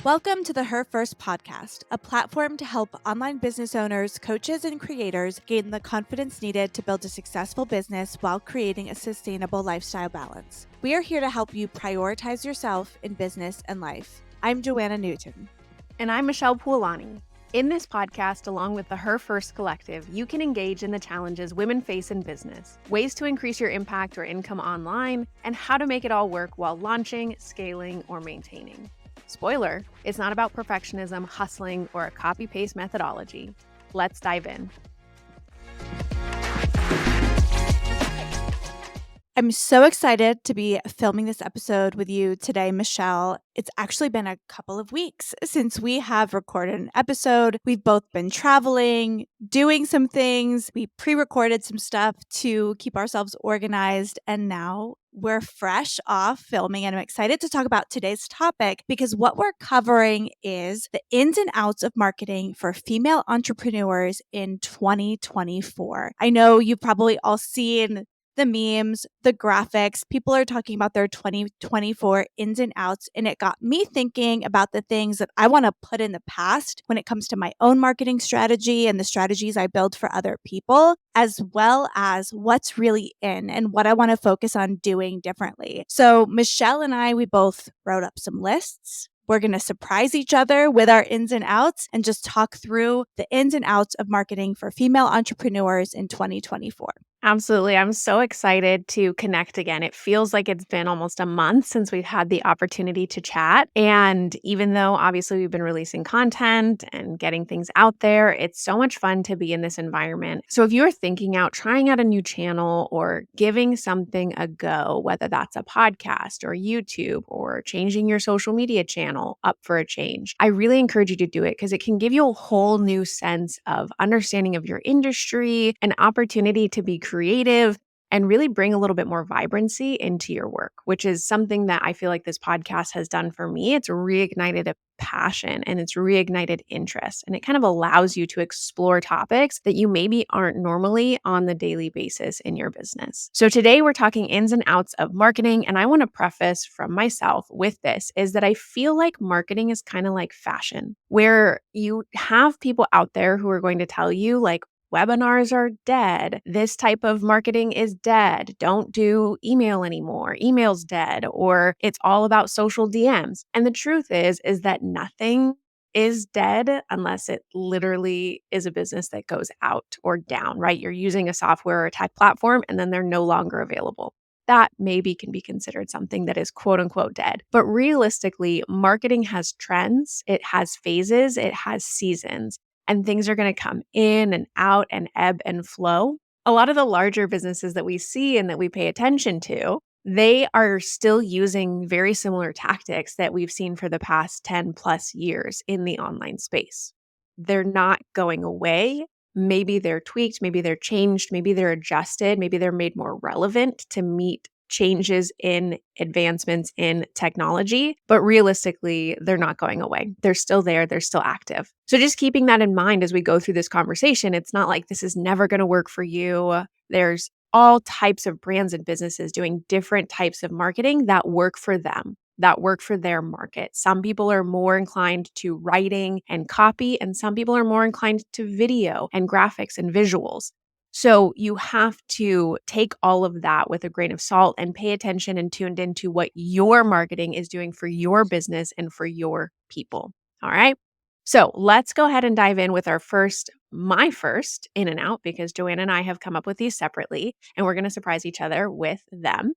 Welcome to the Her First podcast, a platform to help online business owners, coaches, and creators gain the confidence needed to build a successful business while creating a sustainable lifestyle balance. We are here to help you prioritize yourself in business and life. I'm Joanna Newton. And I'm Michelle Puolani. In this podcast, along with the Her First Collective, you can engage in the challenges women face in business, ways to increase your impact or income online, and how to make it all work while launching, scaling, or maintaining. Spoiler, it's not about perfectionism, hustling, or a copy-paste methodology. Let's dive in. I'm so excited to be filming this episode with you today, Michelle. It's actually been a couple of weeks since we have recorded an episode. We've both been traveling, doing some things. We pre-recorded some stuff to keep ourselves organized, and now we're fresh off filming, and I'm excited to talk about today's topic because what we're covering is the ins and outs of marketing for female entrepreneurs in 2024. I know you've probably all seen the memes, the graphics. People are talking about their 2024 ins and outs. And it got me thinking about the things that I want to put in the past when it comes to my own marketing strategy and the strategies I build for other people, as well as what's really in and what I want to focus on doing differently. So Michelle and I, we both wrote up some lists. We're going to surprise each other with our ins and outs and just talk through the ins and outs of marketing for female entrepreneurs in 2024. Absolutely. I'm so excited to connect again. It feels like it's been almost a month since we've had the opportunity to chat. And even though obviously we've been releasing content and getting things out there, it's so much fun to be in this environment. So if you're thinking out trying out a new channel or giving something a go, whether that's a podcast or YouTube or changing your social media channel up for a change, I really encourage you to do it because it can give you a whole new sense of understanding of your industry, an opportunity to be creative, and really bring a little bit more vibrancy into your work, which is something that I feel like this podcast has done for me. It's reignited a passion and it's reignited interest, and it kind of allows you to explore topics that you maybe aren't normally on the daily basis in your business. So today we're talking ins and outs of marketing, and I want to preface from myself with this is that I feel like marketing is kind of like fashion, where you have people out there who are going to tell you like, webinars are dead. This type of marketing is dead. Don't do email anymore. Email's dead, or it's all about social DMs. And the truth is that nothing is dead unless it literally is a business that goes out or down, right? You're using a software or a tech platform and then they're no longer available. That maybe can be considered something that is quote unquote dead. But realistically, marketing has trends, it has phases, it has seasons. And things are going to come in and out and ebb and flow. A lot of the larger businesses that we see and that we pay attention to, they are still using very similar tactics that we've seen for the past 10 plus years in the online space. They're not going away. Maybe they're tweaked, maybe they're changed, maybe they're adjusted, maybe they're made more relevant to meet changes in advancements in technology, but realistically, they're not going away. They're still there. They're still active. So just keeping that in mind as we go through this conversation, it's not like this is never going to work for you. There's all types of brands and businesses doing different types of marketing that work for them, that work for their market. Some people are more inclined to writing and copy, and some people are more inclined to video and graphics and visuals. So you have to take all of that with a grain of salt and pay attention and tuned into what your marketing is doing for your business and for your people. All right. So let's go ahead and dive in with my first in and out, because Joanna and I have come up with these separately and we're going to surprise each other with them.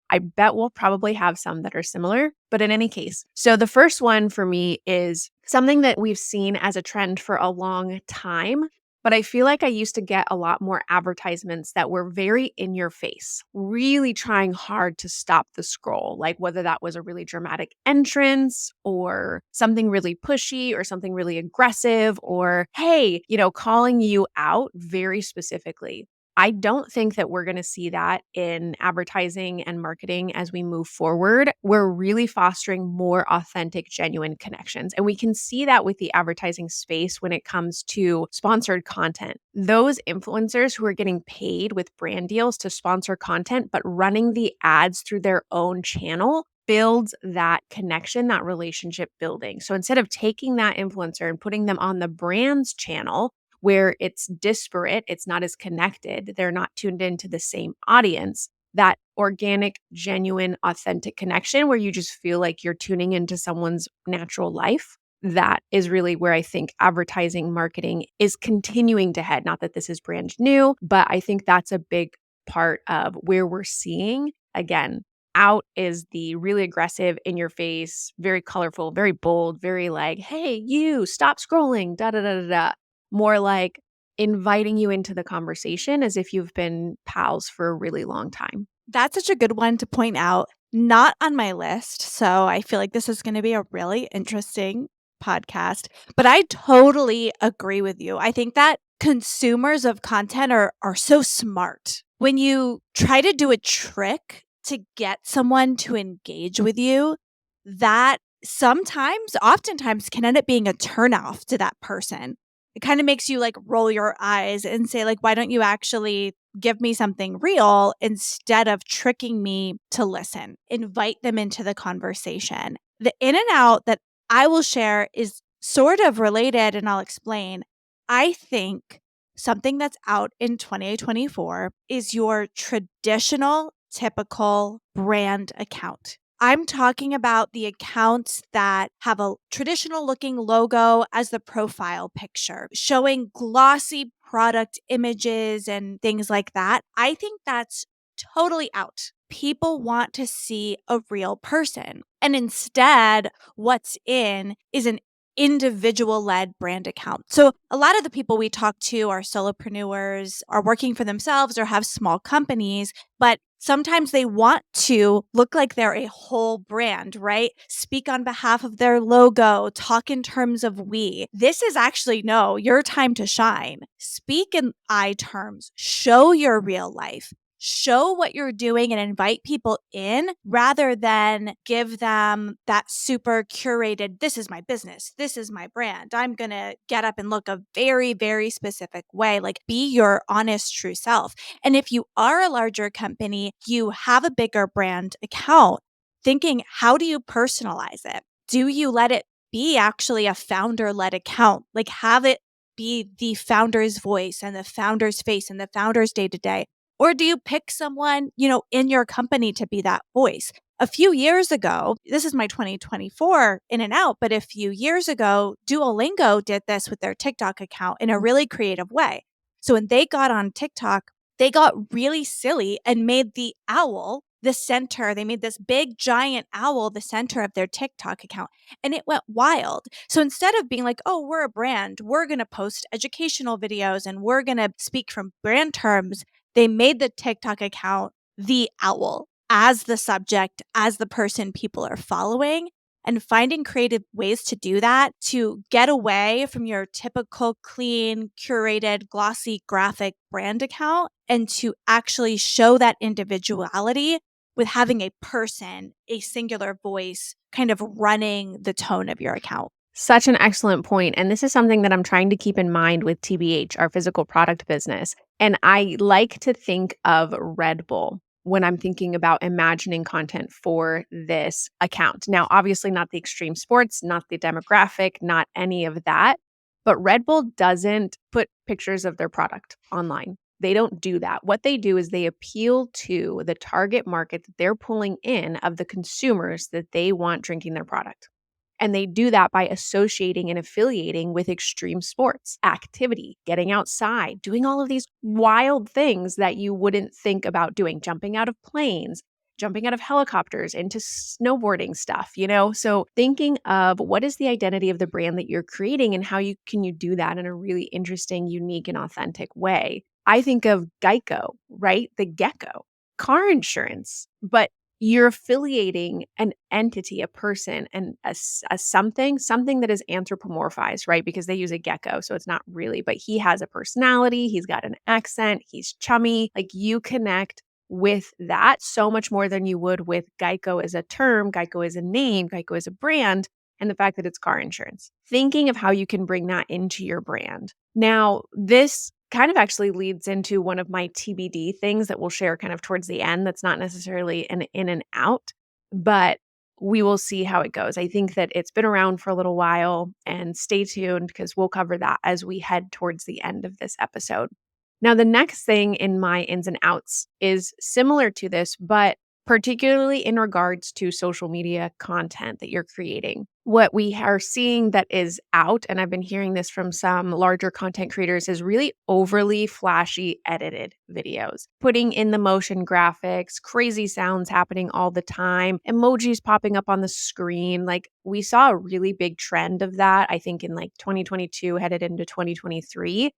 I bet we'll probably have some that are similar, but in any case. So the first one for me is something that we've seen as a trend for a long time. But I feel like I used to get a lot more advertisements that were very in your face, really trying hard to stop the scroll, like whether that was a really dramatic entrance or something really pushy or something really aggressive or, hey, calling you out very specifically. I don't think that we're going to see that in advertising and marketing as we move forward. We're really fostering more authentic, genuine connections. And we can see that with the advertising space when it comes to sponsored content. Those influencers who are getting paid with brand deals to sponsor content, but running the ads through their own channel builds that connection, that relationship building. So instead of taking that influencer and putting them on the brand's channel where it's disparate, it's not as connected, they're not tuned into the same audience, that organic, genuine, authentic connection where you just feel like you're tuning into someone's natural life. That is really where I think advertising marketing is continuing to head. Not that this is brand new, but I think that's a big part of where we're seeing, again, out is the really aggressive, in your face, very colorful, very bold, very like, hey, you stop scrolling, da da da da da. More like inviting you into the conversation as if you've been pals for a really long time. That's such a good one to point out. Not on my list. So I feel like this is going to be a really interesting podcast. But I totally agree with you. I think that consumers of content are so smart. When you try to do a trick to get someone to engage with you, that sometimes, oftentimes, can end up being a turnoff to that person. It kind of makes you like roll your eyes and say, like, why don't you actually give me something real instead of tricking me to listen? Invite them into the conversation. The in and out that I will share is sort of related, and I'll explain. I think something that's out in 2024 is your traditional, typical brand account. I'm talking about the accounts that have a traditional looking logo as the profile picture, showing glossy product images and things like that. I think that's totally out. People want to see a real person. And instead, what's in is an individual led brand account. So a lot of the people we talk to are solopreneurs, are working for themselves, or have small companies, but sometimes they want to look like they're a whole brand, right? Speak on behalf of their logo, talk in terms of we. This is actually, no, your time to shine. Speak in I terms, show your real life. Show what you're doing and invite people in rather than give them that super curated, this is my business, this is my brand. I'm going to get up and look a very, very specific way. Like, be your honest, true self. And if you are a larger company, you have a bigger brand account, thinking, how do you personalize it? Do you let it be actually a founder led account? Like, have it be the founder's voice and the founder's face and the founder's day to day? Or do you pick someone, in your company to be that voice? A few years ago, this is my 2024 in and out, but a few years ago, Duolingo did this with their TikTok account in a really creative way. So when they got on TikTok, they got really silly and made the owl the center. They made this big giant owl the center of their TikTok account, and it went wild. So instead of being like, oh, we're a brand, we're going to post educational videos and we're going to speak from brand terms, they made the TikTok account the owl as the subject, as the person people are following, and finding creative ways to do that to get away from your typical clean, curated, glossy graphic brand account and to actually show that individuality with having a person, a singular voice, kind of running the tone of your account. Such an excellent point. And this is something that I'm trying to keep in mind with TBH, our physical product business. And I like to think of Red Bull when I'm thinking about imagining content for this account. Now, obviously, not the extreme sports, not the demographic, not any of that. But Red Bull doesn't put pictures of their product online. They don't do that. What they do is they appeal to the target market that they're pulling in of the consumers that they want drinking their product. And they do that by associating and affiliating with extreme sports, activity, getting outside, doing all of these wild things that you wouldn't think about doing, jumping out of planes, jumping out of helicopters, into snowboarding stuff. So thinking of what is the identity of the brand that you're creating and how can you do that in a really interesting, unique, and authentic way. I think of Geico, right? The gecko, car insurance, but you're affiliating an entity, a person, and a something that is anthropomorphized, right? Because they use a gecko, so it's not really, but he has a personality, he's got an accent, he's chummy. Like, you connect with that so much more than you would with Geico as a term, Geico as a name, Geico as a brand, and the fact that it's car insurance. Thinking of how you can bring that into your brand. Now, this kind of actually leads into one of my TBD things that we'll share kind of towards the end. That's not necessarily an in and out, but we will see how it goes. I think that it's been around for a little while, and stay tuned because we'll cover that as we head towards the end of this episode. Now, the next thing in my ins and outs is similar to this, but particularly in regards to social media content that you're creating. What we are seeing that is out, and I've been hearing this from some larger content creators, is really overly flashy edited videos, putting in the motion graphics, crazy sounds happening all the time, emojis popping up on the screen. Like, we saw a really big trend of that, I think, in like 2022, headed into 2023.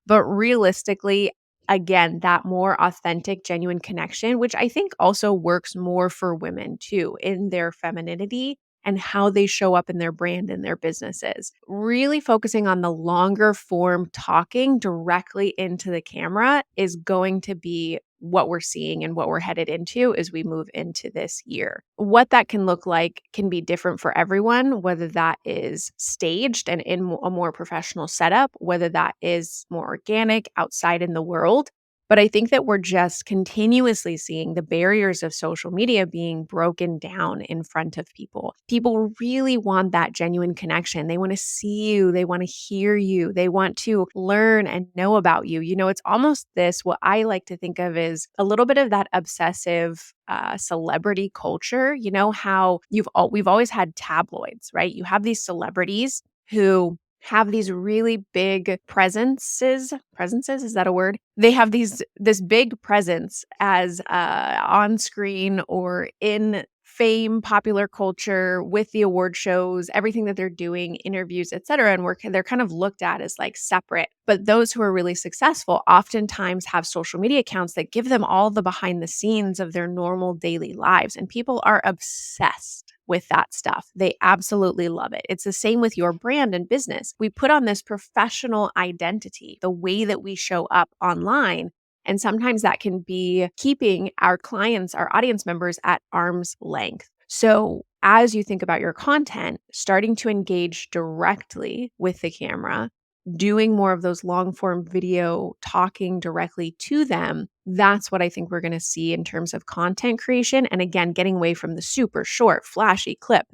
But realistically, again, that more authentic, genuine connection, which I think also works more for women too, in their femininity and how they show up in their brand and their businesses. Really focusing on the longer form talking directly into the camera is going to be what we're seeing and what we're headed into as we move into this year. What that can look like can be different for everyone, whether that is staged and in a more professional setup, whether that is more organic outside in the world. But I think that we're just continuously seeing the barriers of social media being broken down in front of people. People really want that genuine connection. They want to see you, they want to hear you, they want to learn and know about you. You know, it's almost this, what I like to think of is a little bit of that obsessive celebrity culture. You know how we've always had tabloids, right? You have these celebrities who have these really big presences, is that a word? They have this big presence as on screen or in fame, popular culture, with the award shows, everything that they're doing, interviews, etc. And they're kind of looked at as like separate. But those who are really successful oftentimes have social media accounts that give them all the behind the scenes of their normal daily lives, and people are obsessed with that stuff. They absolutely love it. It's the same with your brand and business. We put on this professional identity, the way that we show up online. And sometimes that can be keeping our clients, our audience members at arm's length. So as you think about your content, starting to engage directly with the camera, doing more of those long form video, talking directly to them, that's what I think we're going to see in terms of content creation. And again, getting away from the super short, flashy clip,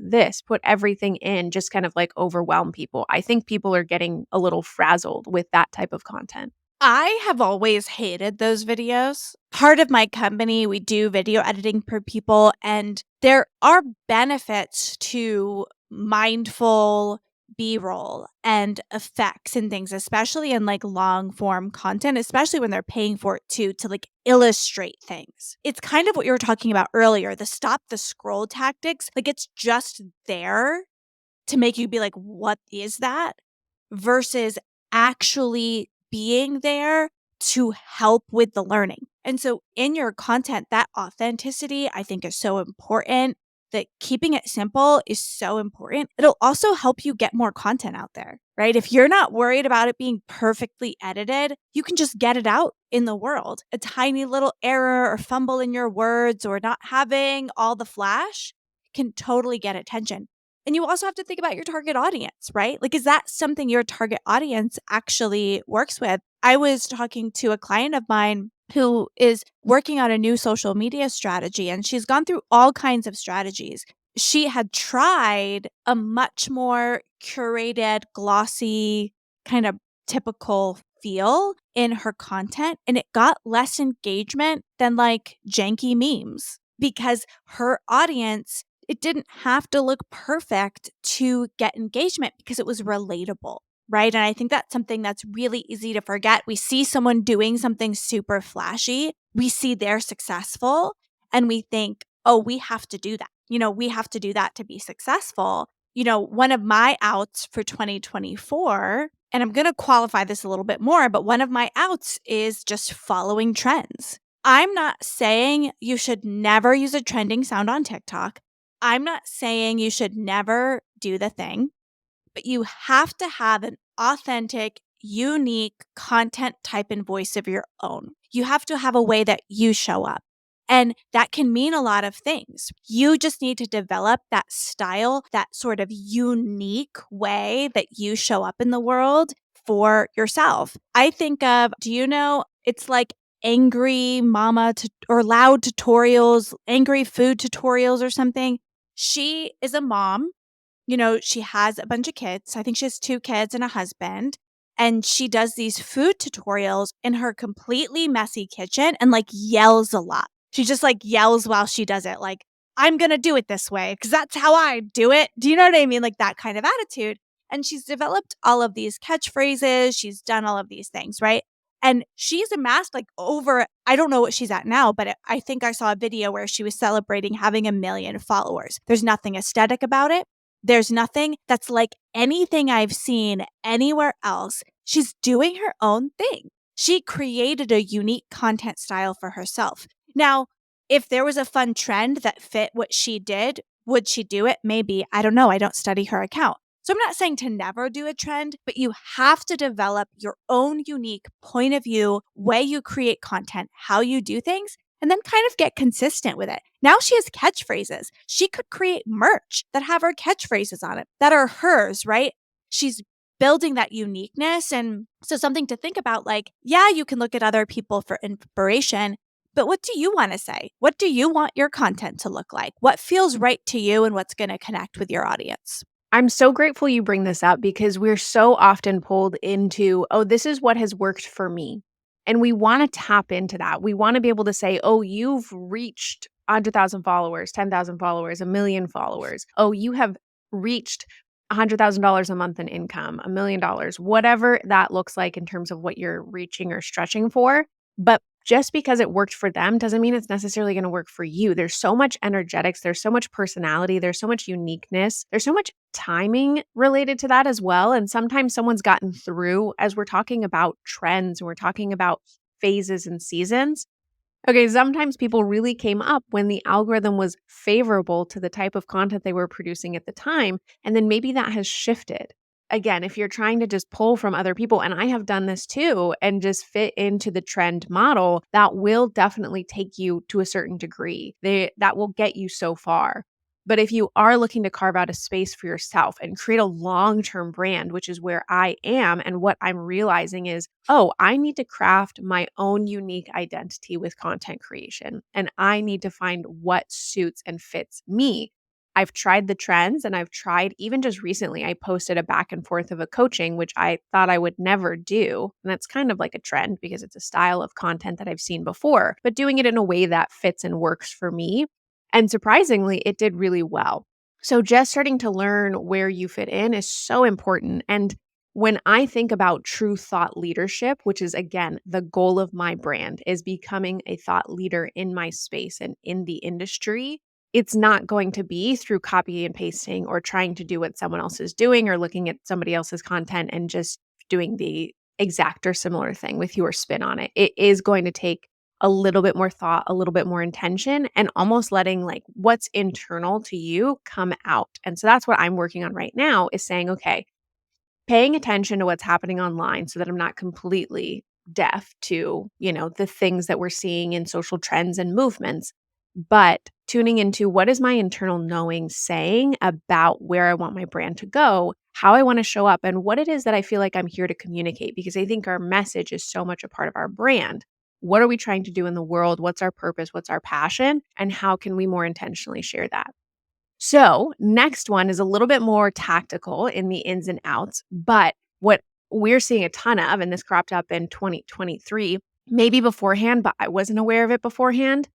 put everything in, just kind of like overwhelm people. I think people are getting a little frazzled with that type of content. I have always hated those videos. Part of my company, we do video editing for people, and there are benefits to mindful B-roll and effects and things, especially in like long form content, especially when they're paying for it too, to like illustrate things. It's kind of what you were talking about earlier, the stop the scroll tactics. Like, it's just there to make you be like, what is that? Versus actually being there to help with the learning. And so in your content, that authenticity, I think, is so important. That keeping it simple is so important. It'll also help you get more content out there, right? If you're not worried about it being perfectly edited, you can just get it out in the world. A tiny little error or fumble in your words or not having all the flash can totally get attention. And you also have to think about your target audience, right? Like, is that something your target audience actually works with? I was talking to a client of mine who is working on a new social media strategy, and she's gone through all kinds of strategies. She had tried a much more curated, glossy, kind of typical feel in her content, and it got less engagement than like janky memes because her audience, it didn't have to look perfect to get engagement because it was relatable, right? And I think that's something that's really easy to forget. We see someone doing something super flashy, we see they're successful, and we think, oh, we have to do that. We have to do that to be successful. One of my outs for 2024, and I'm going to qualify this a little bit more, but one of my outs is just following trends. I'm not saying you should never use a trending sound on TikTok. I'm not saying you should never do the thing, but you have to have an authentic, unique content type and voice of your own. You have to have a way that you show up. And that can mean a lot of things. You just need to develop that style, that sort of unique way that you show up in the world for yourself. I think of, it's like angry mama or loud tutorials, angry food tutorials or something. She is a mom. She has a bunch of kids. I think she has 2 kids and a husband, and she does these food tutorials in her completely messy kitchen and, like, yells a lot. She just, like, yells while she does it, like, "I'm gonna do it this way because that's how I do it." Do you know what I mean? Like, that kind of attitude, and she's developed all of these catchphrases, she's done all of these things, right? And she's amassed, like, over I don't know what she's at now, but I think I saw a video where she was celebrating having 1,000,000 followers. There's nothing aesthetic about it. There's nothing that's like anything I've seen anywhere else. She's doing her own thing. She created a unique content style for herself. Now, if there was a fun trend that fit what she did, would she do it? Maybe. I don't know. I don't study her account. So I'm not saying to never do a trend, but you have to develop your own unique point of view, way you create content, how you do things, and then kind of get consistent with it. Now she has catchphrases. She could create merch that have her catchphrases on it that are hers, right? She's building that uniqueness. And so something to think about, like, yeah, you can look at other people for inspiration, but what do you want to say? What do you want your content to look like? What feels right to you and what's going to connect with your audience? I'm so grateful you bring this up because we're so often pulled into, oh, this is what has worked for me. And we want to tap into that. We want to be able to say, oh, you've reached 100,000 followers, 10,000 followers, 1,000,000 followers. Oh, you have reached $100,000 a month in income, $1,000,000, whatever that looks like in terms of what you're reaching or stretching for. But just because it worked for them doesn't mean it's necessarily going to work for you. There's so much energetics, there's so much personality, there's so much uniqueness, there's so much timing related to that as well. And sometimes someone's gotten through, as we're talking about trends and we're talking about phases and seasons. Okay, sometimes people really came up when the algorithm was favorable to the type of content they were producing at the time. And then maybe that has shifted. Again, if you're trying to just pull from other people, and I have done this too, and just fit into the trend model, that will definitely take you to a certain degree. That will get you so far. But if you are looking to carve out a space for yourself and create a long term brand, which is where I am, and what I'm realizing is, oh, I need to craft my own unique identity with content creation, and I need to find what suits and fits me. I've tried the trends and I've tried even just recently, I posted a back and forth of a coaching, which I thought I would never do. And that's kind of like a trend because it's a style of content that I've seen before, but doing it in a way that fits and works for me. And surprisingly, it did really well. So just starting to learn where you fit in is so important. And when I think about true thought leadership, which is again the goal of my brand, is becoming a thought leader in my space and in the industry, it's not going to be through copy and pasting or trying to do what someone else is doing or looking at somebody else's content and just doing the exact or similar thing with your spin on it. It is going to take a little bit more thought, a little bit more intention, and almost letting like what's internal to you come out. And so that's what I'm working on right now is saying, okay, paying attention to what's happening online so that I'm not completely deaf to, the things that we're seeing in social trends and movements, but tuning into what is my internal knowing saying about where I want my brand to go, how I want to show up, and what it is that I feel like I'm here to communicate, because I think our message is so much a part of our brand. What are we trying to do in the world? What's our purpose? What's our passion? And how can we more intentionally share that? So, next one is a little bit more tactical in the ins and outs, but what we're seeing a ton of, and this cropped up in 2023, maybe beforehand, but I wasn't aware of it beforehand,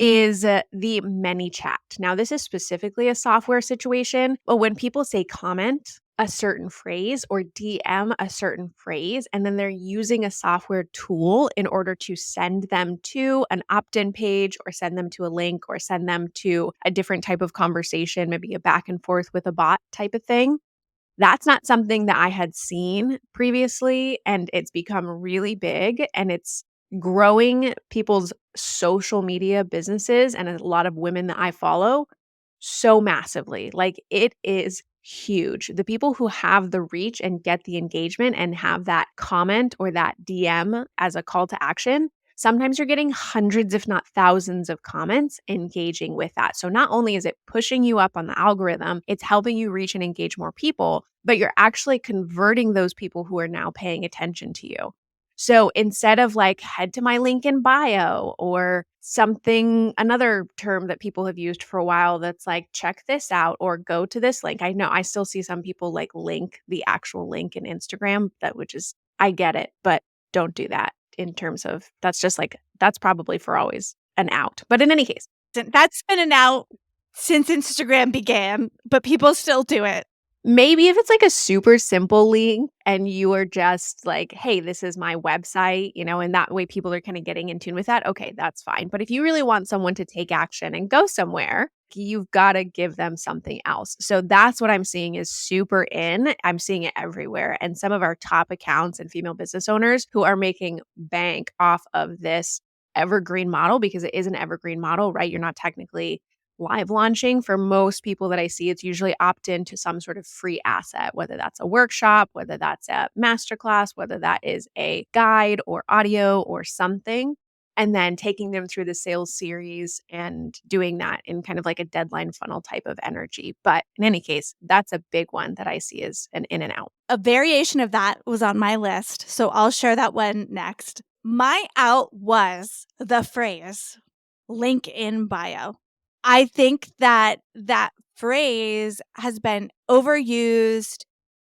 is the many chat. Now, this is specifically a software situation, but when people say comment a certain phrase or DM a certain phrase, and then they're using a software tool in order to send them to an opt in page or send them to a link or send them to a different type of conversation, maybe a back and forth with a bot type of thing. That's not something that I had seen previously, and it's become really big and it's growing people's social media businesses and a lot of women that I follow so massively. Like it is huge. The people who have the reach and get the engagement and have that comment or that DM as a call to action, sometimes you're getting hundreds, if not thousands of comments engaging with that. So not only is it pushing you up on the algorithm, it's helping you reach and engage more people, but you're actually converting those people who are now paying attention to you. So instead of like head to my link in bio or something, another term that people have used for a while that's like, check this out or go to this link. I know I still see some people like link the actual link in Instagram, that which is, I get it, but don't do that in terms of that's just like, that's probably for always an out. But in any case, That's been an out since Instagram began, but people still do it. maybe if it's like a super simple link and you are just like, hey, this is my website, and that way people are kind of getting in tune with that. Okay, that's fine. But if you really want someone to take action and go somewhere, you've got to give them something else. So that's what I'm seeing is super in. I'm seeing it everywhere. And some of our top accounts and female business owners who are making bank off of this evergreen model, because it is an evergreen model, right? You're not technically live launching. For most people that I see, it's usually opt in to some sort of free asset, whether that's a workshop, whether that's a masterclass, whether that is a guide or audio or something, and then taking them through the sales series and doing that in kind of like a deadline funnel type of energy. But in any case, that's a big one that I see as an in and out. A variation of that was on my list, so I'll share that one next. My out was the phrase link in bio. I think that that phrase has been overused.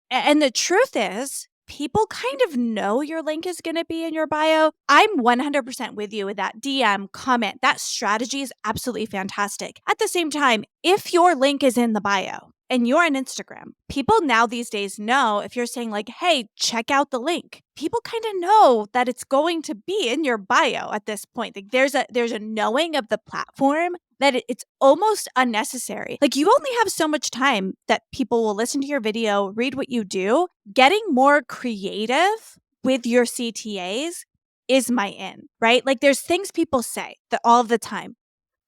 And the truth is, people kind of know your link is going to be in your bio. I'm 100% with you with that DM comment. That strategy is absolutely fantastic. At the same time, if your link is in the bio and you're on Instagram, people now these days know if you're saying like, hey, check out the link. People kind of know that it's going to be in your bio at this point. Like there's a knowing of the platform that it's almost unnecessary. Like you only have so much time that people will listen to your video, read what you do. Getting more creative with your CTAs is my in, right? Like there's things people say that all the time.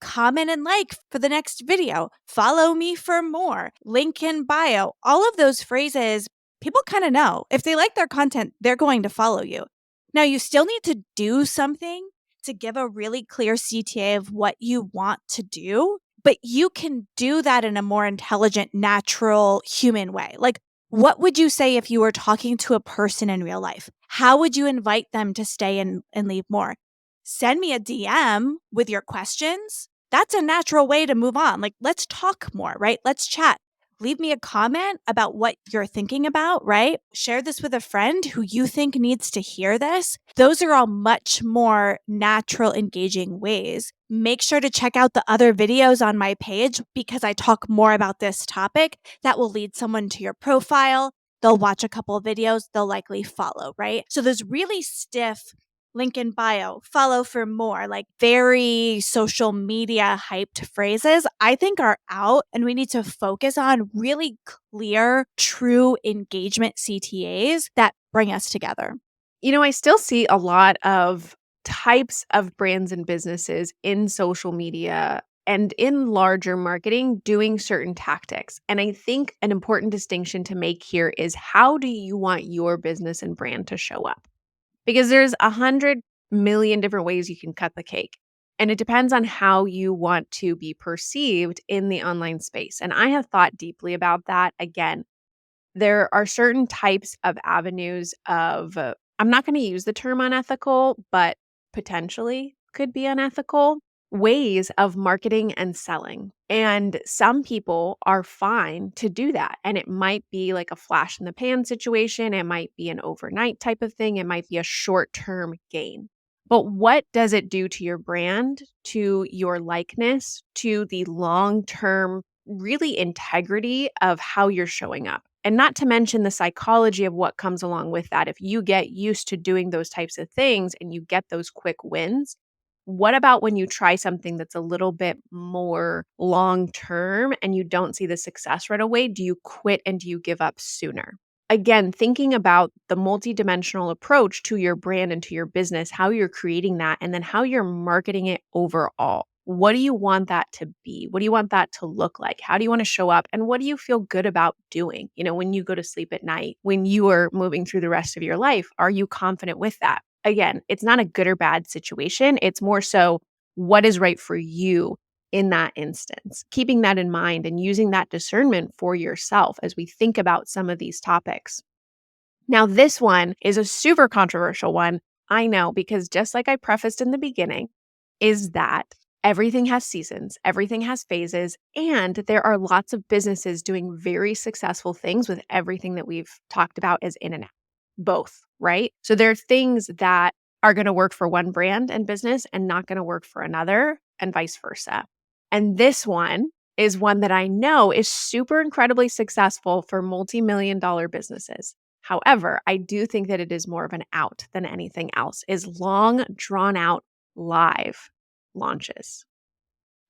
Comment and like for the next video. Follow me for more. Link in bio. All of those phrases, people kind of know. If they like their content, they're going to follow you. Now, you still need to do something to give a really clear CTA of what you want to do, but you can do that in a more intelligent, natural, human way. Like, what would you say if you were talking to a person in real life? How would you invite them to stay and leave more? Send me a DM with your questions. That's a natural way to move on. Like, let's talk more, right? Let's chat. Leave me a comment about what you're thinking about, right? Share this with a friend who you think needs to hear this. Those are all much more natural, engaging ways. Make sure to check out the other videos on my page because I talk more about this topic. That will lead someone to your profile. They'll watch a couple of videos, they'll likely follow, right? So those really stiff link in bio, follow for more, like very social media hyped phrases, I think are out. And we need to focus on really clear, true engagement CTAs that bring us together. I still see a lot of types of brands and businesses in social media and in larger marketing doing certain tactics. And I think an important distinction to make here is how do you want your business and brand to show up? Because there's 100 million different ways you can cut the cake. And it depends on how you want to be perceived in the online space. And I have thought deeply about that. Again, there are certain types of avenues of, I'm not going to use the term unethical, but potentially could be unethical ways of marketing and selling. And some people are fine to do that. And it might be like a flash in the pan situation. It might be an overnight type of thing. It might be a short term gain. But what does it do to your brand, to your likeness, to the long term, really integrity of how you're showing up? And not to mention the psychology of what comes along with that. If you get used to doing those types of things and you get those quick wins, what about when you try something that's a little bit more long term and you don't see the success right away? Do you quit and do you give up sooner? Again, thinking about the multidimensional approach to your brand and to your business, how you're creating that, and then how you're marketing it overall. What do you want that to be? What do you want that to look like? How do you want to show up? And what do you feel good about doing? When you go to sleep at night, when you are moving through the rest of your life, are you confident with that? Again, it's not a good or bad situation. It's more so what is right for you in that instance. Keeping that in mind and using that discernment for yourself as we think about some of these topics. Now, this one is a super controversial one. I know, because just like I prefaced in the beginning, is that everything has seasons, everything has phases, and there are lots of businesses doing very successful things with everything that we've talked about as in and out, both, right? So there are things that are going to work for one brand and business and not going to work for another, and vice versa. And this one is one that I know is super incredibly successful for multi-million dollar businesses. However, I do think that it is more of an out than anything else, is long drawn out live launches.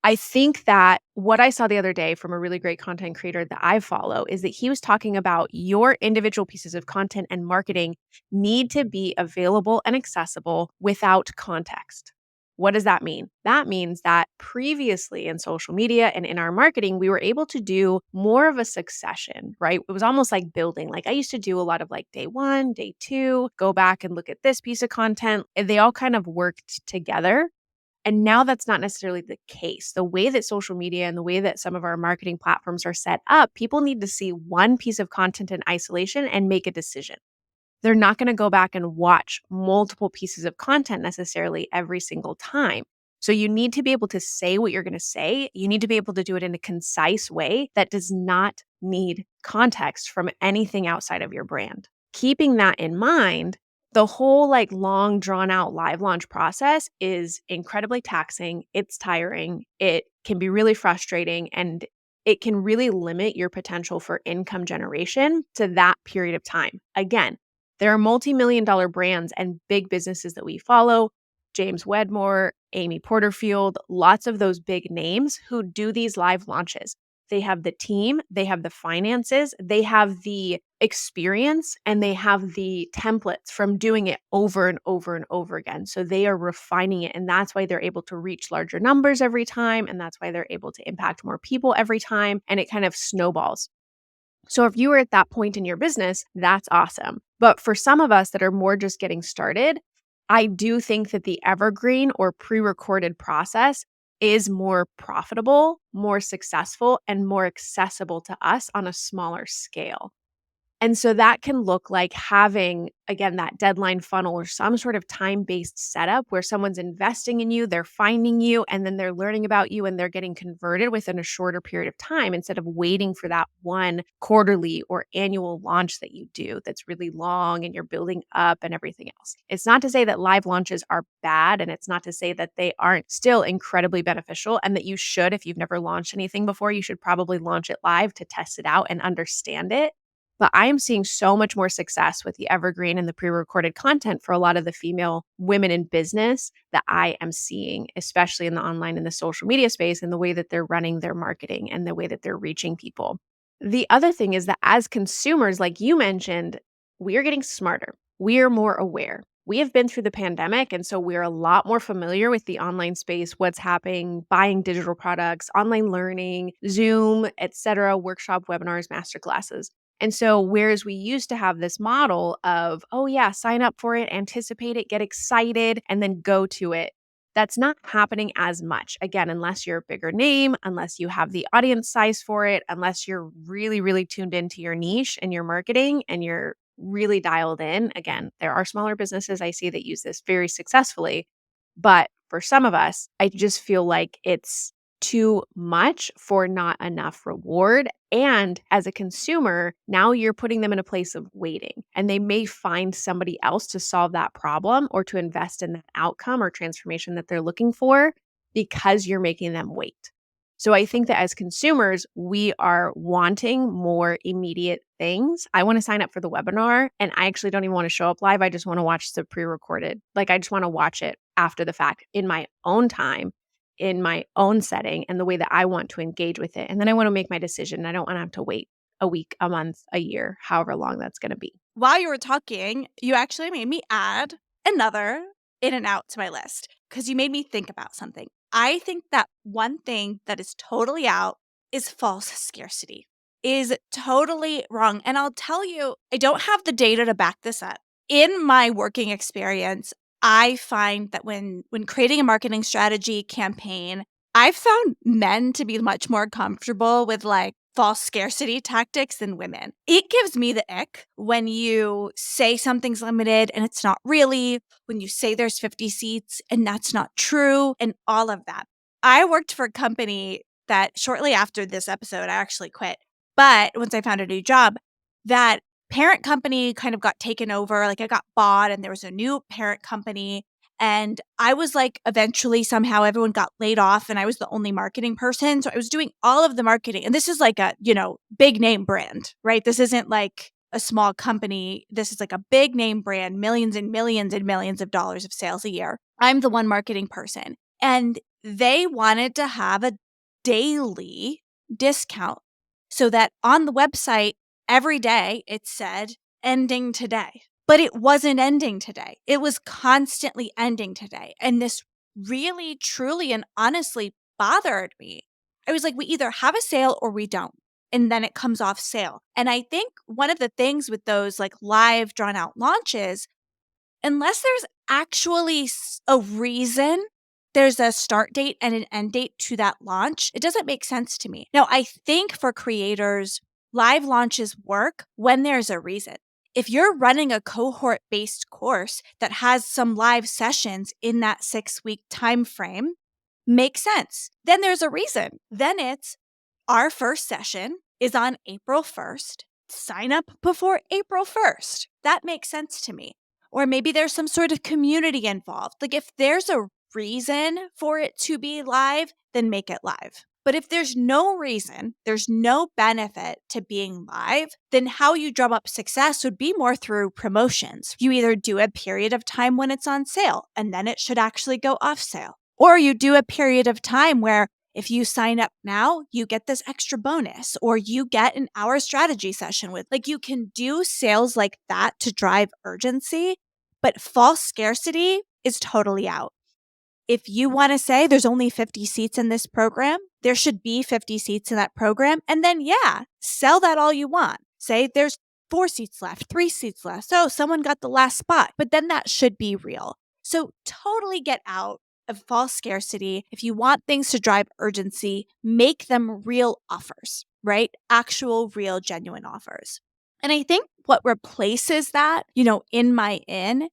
I think that what I saw the other day from a really great content creator that I follow is that he was talking about your individual pieces of content and marketing need to be available and accessible without context. What does that mean? That means that previously in social media and in our marketing, we were able to do more of a succession, right? It was almost like building. Like I used to do a lot of like day one, day two, go back and look at this piece of content. And they all kind of worked together. And now that's not necessarily the case. The way that social media and the way that some of our marketing platforms are set up, people need to see one piece of content in isolation and make a decision. They're not going to go back and watch multiple pieces of content necessarily every single time. So you need to be able to say what you're going to say. You need to be able to do it in a concise way that does not need context from anything outside of your brand. Keeping that in mind, the whole like long drawn out live launch process is incredibly taxing. It's tiring. It can be really frustrating, and it can really limit your potential for income generation to that period of time. Again, there are multi-million dollar brands and big businesses that we follow, James Wedmore, Amy Porterfield, lots of those big names who do these live launches. They have the team, they have the finances, they have the experience, and they have the templates from doing it over and over and over again. So they are refining it. And that's why they're able to reach larger numbers every time. And that's why they're able to impact more people every time. And it kind of snowballs. So if you are at that point in your business, that's awesome. But for some of us that are more just getting started, I do think that the evergreen or pre-recorded process is more profitable, more successful, and more accessible to us on a smaller scale. And so that can look like having, again, that deadline funnel or some sort of time-based setup where someone's investing in you, they're finding you, and then they're learning about you and they're getting converted within a shorter period of time instead of waiting for that one quarterly or annual launch that you do that's really long and you're building up and everything else. It's not to say that live launches are bad, and it's not to say that they aren't still incredibly beneficial, and that you should, if you've never launched anything before, you should probably launch it live to test it out and understand it. But I am seeing so much more success with the evergreen and the pre-recorded content for a lot of the female women in business that I am seeing, especially in the online and the social media space, and the way that they're running their marketing and the way that they're reaching people. The other thing is that as consumers, like you mentioned, we are getting smarter. We are more aware. We have been through the pandemic, and so we're a lot more familiar with the online space, what's happening, buying digital products, online learning, Zoom, etc., workshop, webinars, masterclasses. And so, whereas we used to have this model of, oh, yeah, sign up for it, anticipate it, get excited, and then go to it, that's not happening as much. Again, unless you're a bigger name, unless you have the audience size for it, unless you're really, really tuned into your niche and your marketing and you're really dialed in. Again, there are smaller businesses I see that use this very successfully. But for some of us, I just feel like it's too much for not enough reward. And as a consumer, now you're putting them in a place of waiting, and they may find somebody else to solve that problem or to invest in that outcome or transformation that they're looking for because you're making them wait. So I think that as consumers, we are wanting more immediate things. I want to sign up for the webinar, and I actually don't even want to show up live. I just want to watch the pre-recorded. Like I just want to watch it after the fact in my own time, in my own setting, and the way that I want to engage with it. And then I want to make my decision. I don't want to have to wait a week, a month, a year, however long that's going to be. While you were talking, you actually made me add another in and out to my list because you made me think about something. I think that one thing that is totally out is false scarcity, is totally wrong. And I'll tell you, I don't have the data to back this up. In my working experience, I find that when creating a marketing strategy campaign, I've found men to be much more comfortable with like false scarcity tactics than women. It gives me the ick when you say something's limited and it's not really, when you say there's 50 seats and that's not true, and all of that. I worked for a company that shortly after this episode, I actually quit. But once I found a new job, that parent company kind of got taken over. Like, I got bought and there was a new parent company. And I was like, eventually, somehow everyone got laid off and I was the only marketing person. So I was doing all of the marketing. And this is like a, big name brand, right? This isn't like a small company. This is like a big name brand, millions and millions and millions of dollars of sales a year. I'm the one marketing person. And they wanted to have a daily discount so that on the website, every day it said ending today. But it wasn't ending today. It was constantly ending today. And this really, truly, and honestly bothered me. I was like, we either have a sale or we don't. And then it comes off sale. And I think one of the things with those like live drawn out launches, unless there's actually a reason, there's a start date and an end date to that launch, it doesn't make sense to me. Now, I think for creators, live launches work when there's a reason. If you're running a cohort based course that has some live sessions in that 6-week time frame, makes sense. Then there's a reason. Then it's our first session is on April 1st. Sign up before April 1st. That makes sense to me. Or maybe there's some sort of community involved. Like, if there's a reason for it to be live, then make it live. But if there's no reason, there's no benefit to being live, then how you drum up success would be more through promotions. You either do a period of time when it's on sale, and then it should actually go off sale. Or you do a period of time where if you sign up now, you get this extra bonus, or you get an hour strategy session with, like, you can do sales like that to drive urgency, but false scarcity is totally out. If you want to say there's only 50 seats in this program, there should be 50 seats in that program. And then, yeah, sell that all you want. Say there's 4 seats left, 3 seats left. So someone got the last spot, but then that should be real. So totally get out of false scarcity. If you want things to drive urgency, make them real offers, right? Actual, real, genuine offers. And I think what replaces that, in my in,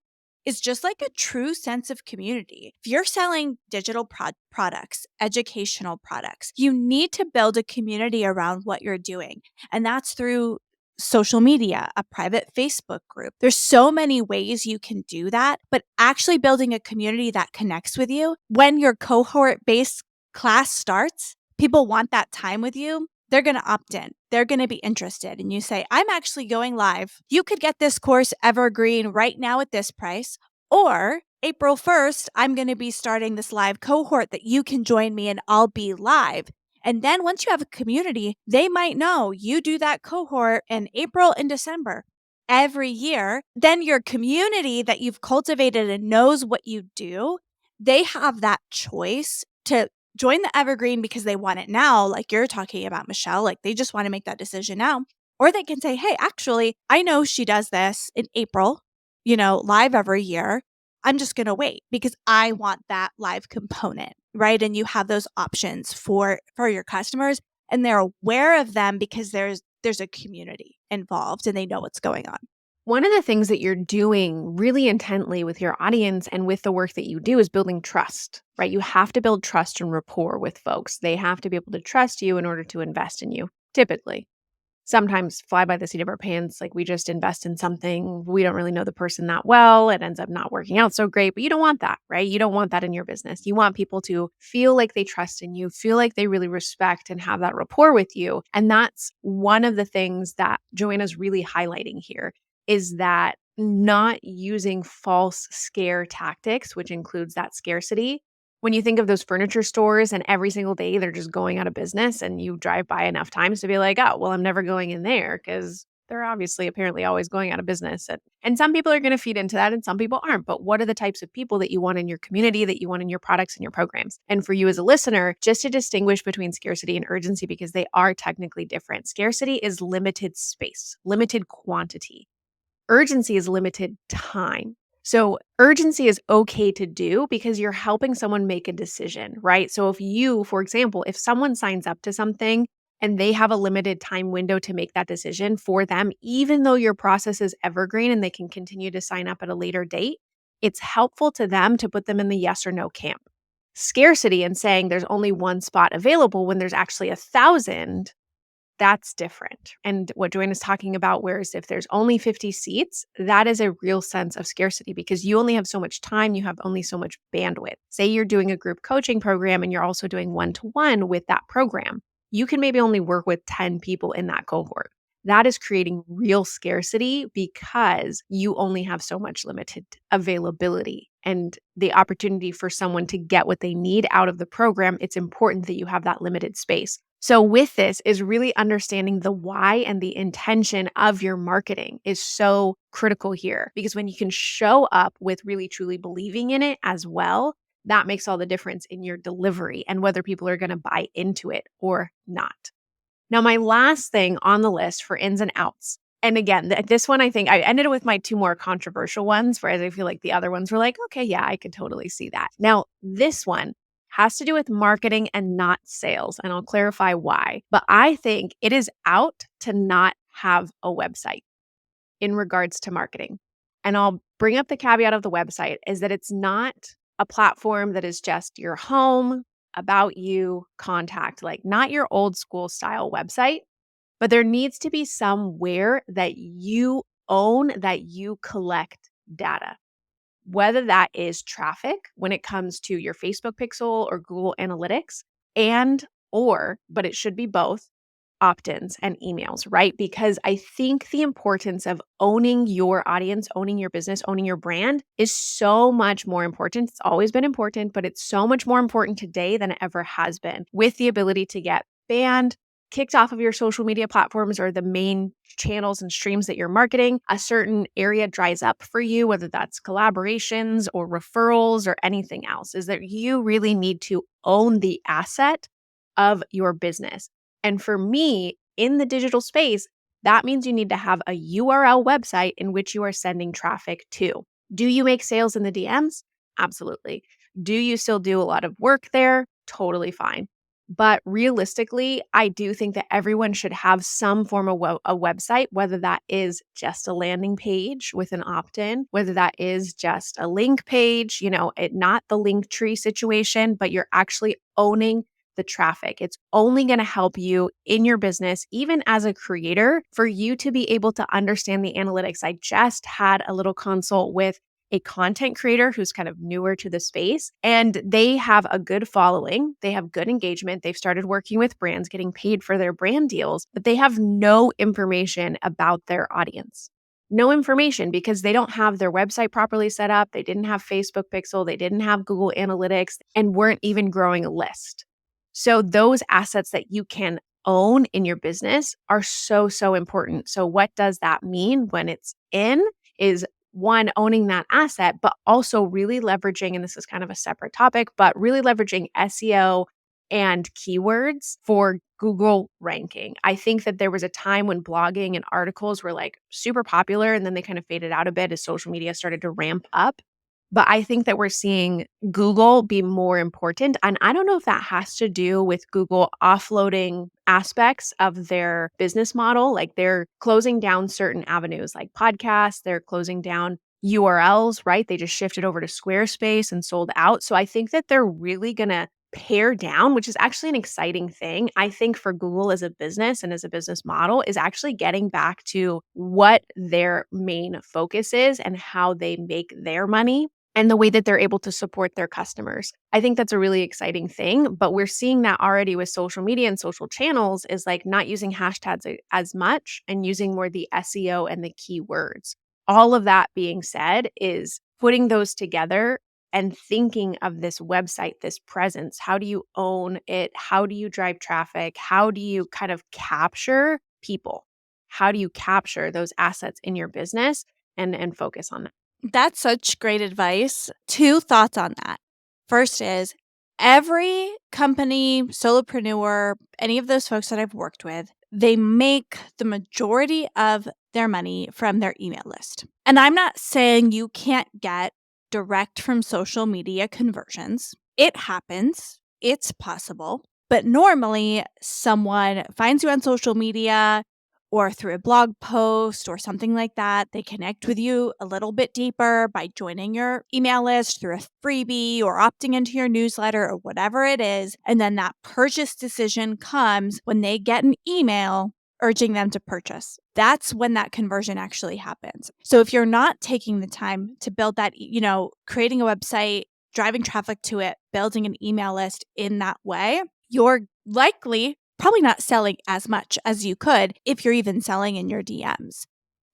is just like a true sense of community. If you're selling digital products, educational products, you need to build a community around what you're doing. And that's through social media, a private Facebook group. There's so many ways you can do that, but actually building a community that connects with you when your cohort-based class starts, people want that time with you. They're going to opt in. They're going to be interested. And you say, I'm actually going live. You could get this course evergreen right now at this price. Or April 1st, I'm going to be starting this live cohort that you can join me and I'll be live. And then once you have a community, they might know you do that cohort in April and December every year. Then your community that you've cultivated and knows what you do, they have that choice to join the evergreen because they want it now, like you're talking about, Michelle. Like, they just want to make that decision now. Or they can say, hey, actually, I know she does this in April, live every year. I'm just going to wait because I want that live component, right? And you have those options for your customers, and they're aware of them because there's a community involved and they know what's going on. One of the things that you're doing really intently with your audience and with the work that you do is building trust, right? You have to build trust and rapport with folks. They have to be able to trust you in order to invest in you, typically. Sometimes fly by the seat of our pants, like we just invest in something. We don't really know the person that well. It ends up not working out so great, but you don't want that, right? You don't want that in your business. You want people to feel like they trust in you, feel like they really respect and have that rapport with you. And that's one of the things that Joanna's really highlighting here, is that not using false scare tactics, which includes that scarcity. When you think of those furniture stores and every single day they're just going out of business, and you drive by enough times to be like, oh, well, I'm never going in there because they're obviously apparently always going out of business. And some people are going to feed into that and some people aren't. But what are the types of people that you want in your community, that you want in your products and your programs? And for you as a listener, just to distinguish between scarcity and urgency, because they are technically different. Scarcity is limited space, limited quantity. Urgency is limited time. So urgency is okay to do because you're helping someone make a decision, right? So if you, for example, if someone signs up to something and they have a limited time window to make that decision for them, even though your process is evergreen and they can continue to sign up at a later date, it's helpful to them to put them in the yes or no camp. Scarcity and saying there's only one spot available when there's actually 1,000, that's different. And what Joanne is talking about, whereas if there's only 50 seats, that is a real sense of scarcity because you only have so much time, you have only so much bandwidth. Say you're doing a group coaching program and you're also doing one-to-one with that program. You can maybe only work with 10 people in that cohort. That is creating real scarcity because you only have so much limited availability and the opportunity for someone to get what they need out of the program. It's important that you have that limited space. So with this is really understanding the why and the intention of your marketing is so critical here because when you can show up with really truly believing in it as well, that makes all the difference in your delivery and whether people are going to buy into it or not. Now, my last thing on the list for ins and outs. And again, this one, I think I ended with my two more controversial ones, whereas I feel like the other ones were like, okay, yeah, I could totally see that. Now, this one has to do with marketing and not sales. And I'll clarify why. But I think it is out to not have a website in regards to marketing. And I'll bring up the caveat of the website is that it's not a platform that is just your home, about you, contact, like not your old school style website, but there needs to be somewhere that you own, that you collect data. Whether that is traffic when it comes to your Facebook pixel or Google Analytics, but it should be both, opt-ins and emails, right? Because I think the importance of owning your audience, owning your business, owning your brand is so much more important. It's always been important, but it's so much more important today than it ever has been with the ability to get banned, kicked off of your social media platforms or the main channels and streams that you're marketing. A certain area dries up for you, whether that's collaborations or referrals or anything else, is that you really need to own the asset of your business. And for me, in the digital space, that means you need to have a URL website in which you are sending traffic to. Do you make sales in the DMs? Absolutely. Do you still do a lot of work there? Totally fine. But realistically, I do think that everyone should have some form of a website, whether that is just a landing page with an opt-in, whether that is just a link page, not the link tree situation, but you're actually owning the traffic. It's only going to help you in your business, even as a creator, for you to be able to understand the analytics. I just had a little consult with a content creator who's kind of newer to the space, and they have a good following. They have good engagement. They've started working with brands, getting paid for their brand deals, but they have no information about their audience. No information because they don't have their website properly set up. They didn't have Facebook Pixel. They didn't have Google Analytics and weren't even growing a list. So those assets that you can own in your business are so, so important. So what does that mean when it's in is one, owning that asset, but also really leveraging, and this is kind of a separate topic, but really leveraging SEO and keywords for Google ranking. I think that there was a time when blogging and articles were like super popular and then they kind of faded out a bit as social media started to ramp up. But I think that we're seeing Google be more important. And I don't know if that has to do with Google offloading aspects of their business model. Like they're closing down certain avenues like podcasts, they're closing down URLs, right? They just shifted over to Squarespace and sold out. So I think that they're really going to pare down, which is actually an exciting thing. I think for Google as a business and as a business model is actually getting back to what their main focus is and how they make their money and the way that they're able to support their customers. I think that's a really exciting thing, but we're seeing that already with social media and social channels is like not using hashtags as much and using more the SEO and the keywords. All of that being said is putting those together and thinking of this website, this presence. How do you own it? How do you drive traffic? How do you kind of capture people? How do you capture those assets in your business and focus on that? That's such great advice. Two thoughts on that. First is every company, solopreneur, any of those folks that I've worked with, they make the majority of their money from their email list. And I'm not saying you can't get direct from social media conversions. It happens. It's possible. But normally, someone finds you on social media or through a blog post or something like that. They connect with you a little bit deeper by joining your email list through a freebie or opting into your newsletter or whatever it is. And then that purchase decision comes when they get an email urging them to purchase. That's when that conversion actually happens. So if you're not taking the time to build that, creating a website, driving traffic to it, building an email list in that way, you're likely probably not selling as much as you could if you're even selling in your DMs.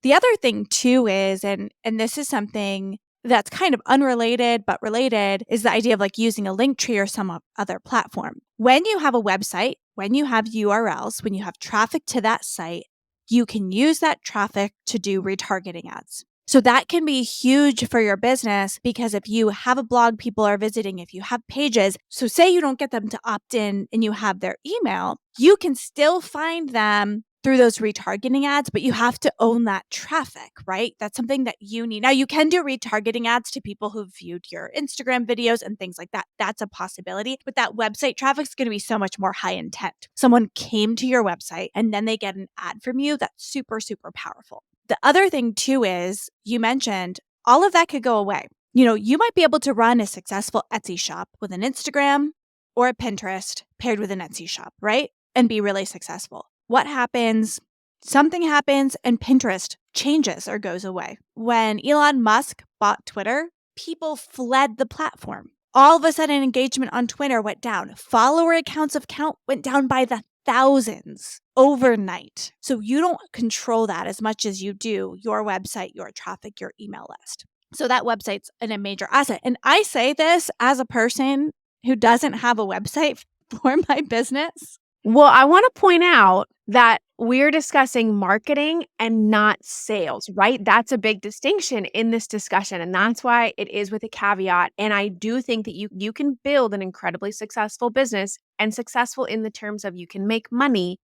The other thing too is, and this is something that's kind of unrelated but related, is the idea of like using a link tree or some other platform. When you have a website, when you have URLs, when you have traffic to that site, you can use that traffic to do retargeting ads. So that can be huge for your business because if you have a blog people are visiting, if you have pages, so say you don't get them to opt in and you have their email, you can still find them through those retargeting ads, but you have to own that traffic, right? That's something that you need. Now, you can do retargeting ads to people who've viewed your Instagram videos and things like that. That's a possibility, but that website traffic is going to be so much more high intent. Someone came to your website and then they get an ad from you. That's super, super powerful. The other thing too is you mentioned all of that could go away. You might be able to run a successful Etsy shop with an Instagram or a Pinterest paired with an Etsy shop, right? And be really successful. What happens? Something happens and Pinterest changes or goes away. When Elon Musk bought Twitter, people fled the platform. All of a sudden, engagement on Twitter went down. Follower accounts of count went down by the thousands overnight. So you don't control that as much as you do your website, your traffic, your email list. So that website's a major asset. And I say this as a person who doesn't have a website for my business. Well, I want to point out that we're discussing marketing and not sales, right? That's a big distinction in this discussion. And that's why it is with a caveat. And I do think that you can build an incredibly successful business, and successful in the terms of you can make money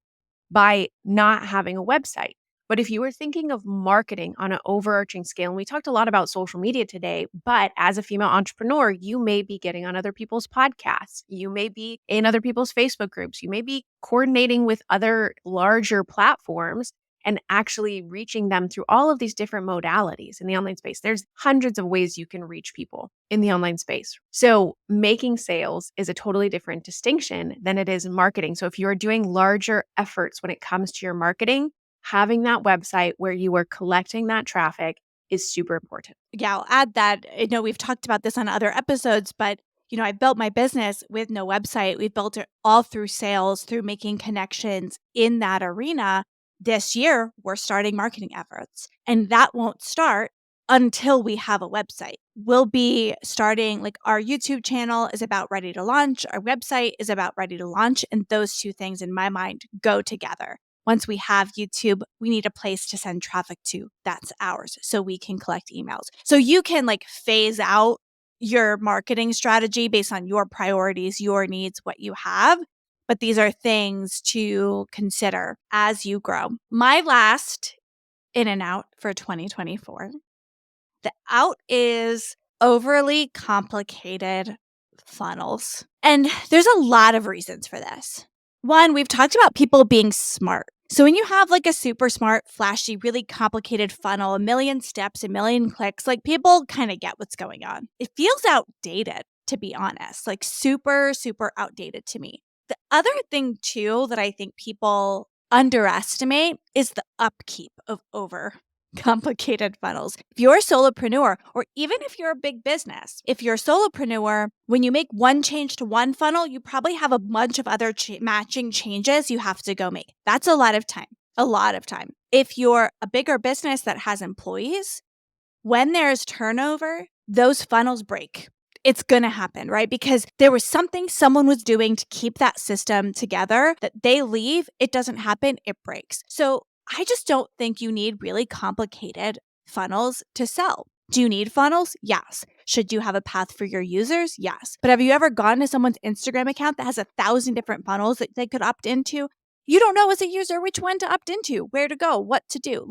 by not having a website. But if you were thinking of marketing on an overarching scale, and we talked a lot about social media today, but as a female entrepreneur, you may be getting on other people's podcasts. You may be in other people's Facebook groups. You may be coordinating with other larger platforms and actually reaching them through all of these different modalities in the online space. There's hundreds of ways you can reach people in the online space. So making sales is a totally different distinction than it is in marketing. So if you're doing larger efforts when it comes to your marketing, having that website where you are collecting that traffic is super important. Yeah, I'll add that. I know we've talked about this on other episodes, but I built my business with no website. We built it all through sales, through making connections in that arena. This year, we're starting marketing efforts, and that won't start until we have a website. We'll be starting, like, our YouTube channel is about ready to launch. Our website is about ready to launch. And those two things, in my mind, go together. Once we have YouTube, we need a place to send traffic to. That's ours. So we can collect emails. So you can phase out your marketing strategy based on your priorities, your needs, what you have. But these are things to consider as you grow. My last in and out for 2024, the out is overly complicated funnels. And there's a lot of reasons for this. One, we've talked about people being smart. So when you have a super smart, flashy, really complicated funnel, a million steps, a million clicks, people kind of get what's going on. It feels outdated, to be honest, super, super outdated to me. The other thing too that I think people underestimate is the upkeep of over complicated funnels. If you're a solopreneur, or even if you're a big business, if you're a solopreneur, when you make one change to one funnel, you probably have a bunch of other matching changes you have to go make. That's a lot of time. A lot of time. If you're a bigger business that has employees, when there's turnover, those funnels break. It's going to happen, right? Because there was something someone was doing to keep that system together that they leave, it doesn't happen, it breaks. So I just don't think you need really complicated funnels to sell. Do you need funnels? Yes. Should you have a path for your users? Yes. But have you ever gone to someone's Instagram account that has 1,000 different funnels that they could opt into? You don't know as a user which one to opt into, where to go, what to do.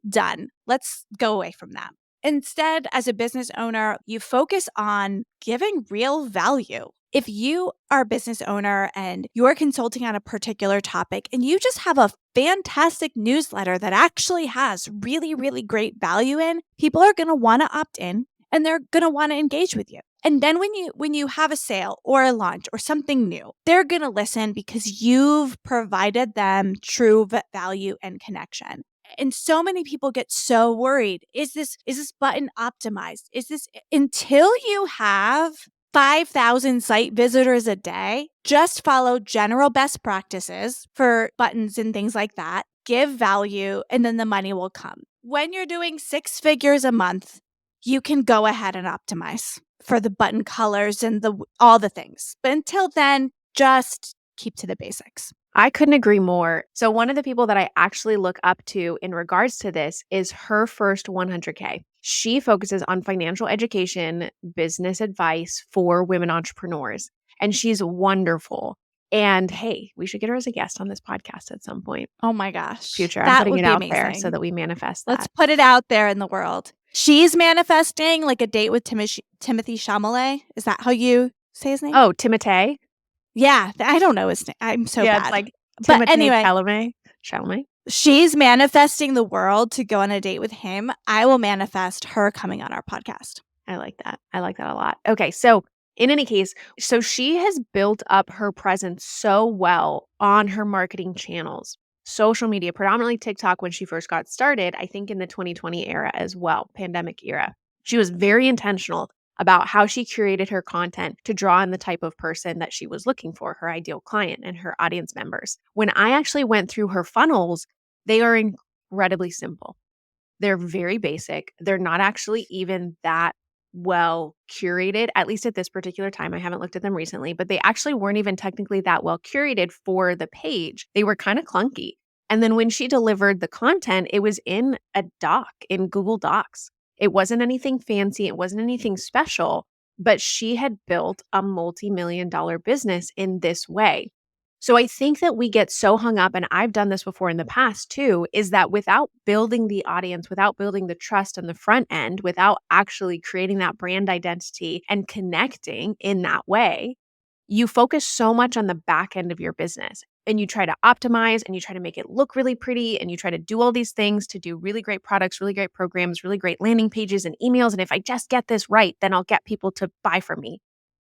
Done. Let's go away from that. Instead, as a business owner, you focus on giving real value. If you are a business owner and you're consulting on a particular topic and you just have a fantastic newsletter that actually has really, really great value in, people are going to want to opt in and they're going to want to engage with you. And then when you have a sale or a launch or something new, they're going to listen because you've provided them true value and connection. And so many people get so worried. Is this button optimized? Is this until you have 5,000 site visitors a day, just follow general best practices for buttons and things like that. Give value and then the money will come. When you're doing 6 figures a month, you can go ahead and optimize for the button colors and all the things. But until then, just keep to the basics. I couldn't agree more. So one of the people that I actually look up to in regards to this is her first 100K. She focuses on financial education, business advice for women entrepreneurs, and she's wonderful. And hey, we should get her as a guest on this podcast at some point. Oh my gosh. Future. I'm That putting would it be out amazing. there so that we manifest that. Let's put it out there in the world. She's manifesting like a date with Timothy Chalamet. Is that how you say his name? Oh, Timothée? Yeah, I don't know his name. I'm so bad. It's like but Timothée anyway, Chalamet. She's manifesting the world to go on a date with him. I will manifest her coming on our podcast. I like that. I like that a lot. Okay, so in any case, so she has built up her presence so well on her marketing channels, social media, predominantly TikTok when she first got started, I think in the 2020 era as well, pandemic era. She was very intentional about how she curated her content to draw in the type of person that she was looking for, her ideal client and her audience members. When I actually went through her funnels, they are incredibly simple. They're very basic. They're not actually even that well curated, at least at this particular time. I haven't looked at them recently, but they actually weren't even technically that well curated for the page. They were kind of clunky. And then when she delivered the content, it was in a doc in Google Docs. It wasn't anything fancy. It wasn't anything special, but she had built a multi-million-dollar business in this way. So I think that we get so hung up, and I've done this before in the past too, is that without building the audience, without building the trust on the front end, without actually creating that brand identity and connecting in that way, you focus so much on the back end of your business and you try to optimize and you try to make it look really pretty and you try to do all these things to do really great products, really great programs, really great landing pages and emails. And if I just get this right, then I'll get people to buy from me.